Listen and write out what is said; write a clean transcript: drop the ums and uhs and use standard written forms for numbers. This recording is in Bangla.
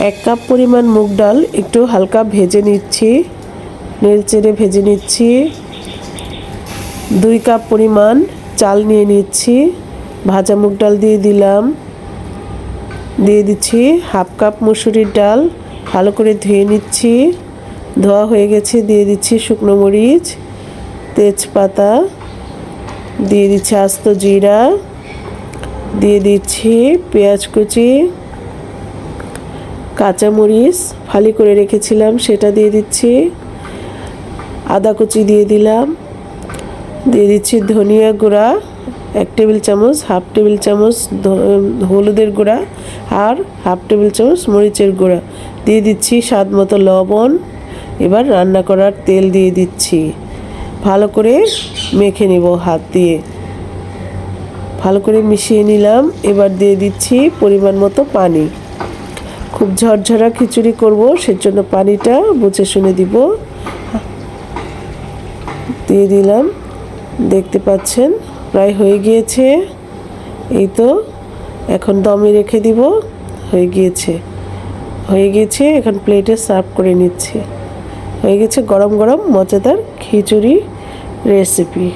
1 কাপ পরিমাণ মুগ ডাল একটু হালকা ভেজে নিচ্ছি, নেড়েচেড়ে ভেজে নিচ্ছি। 2 কাপ পরিমাণ চাল নিয়ে নিচ্ছি, ভাজা মুগ ডাল দিয়ে দিলাম। দিয়ে দিচ্ছি 1/2 কাপ মসুরির ডাল, ভালো করে ধুয়ে নিচ্ছি। ধোয়া হয়ে গেছে। দিয়ে দিচ্ছি শুকনো মরিচ, তেজপাতা, দিয়ে দিচ্ছি আস্ত জিরা, দিয়ে দিচ্ছি পেঁয়াজ কুচি, কাঁচামরিচ ফালি করে রেখেছিলাম সেটা দিয়ে দিচ্ছি, আদা কুচি দিয়ে দিলাম। দিয়ে দিচ্ছি ধনিয়া গুঁড়া 1 টেবিল চামচ, 1/2 টেবিল চামচ হলুদের গুঁড়া আর 1/2 টেবিল চামচ মরিচের গুঁড়া। দিয়ে দিচ্ছি স্বাদ মতো লবণ। এবার রান্না করার তেল দিয়ে দিচ্ছি, ভালো করে মেখে নিব হাত দিয়ে। ভালো করে মিশিয়ে নিলাম। এবার দিয়ে দিচ্ছি পরিমাণ মতো পানি। খুব ঝরঝরা খিচুড়ি করব, সেজন্য পানিটা বুঝে শুনে দিব। দিয়ে দিলাম। দেখতে পাচ্ছেন প্রায় হয়ে গিয়েছে। এই তো এখন দমে রেখে দিব। হয়ে গিয়েছে। এখন প্লেটে সার্ভ করে নিচ্ছি। হয়ে গেছে গরম গরম মজাদার খিচুড়ি রেসিপি।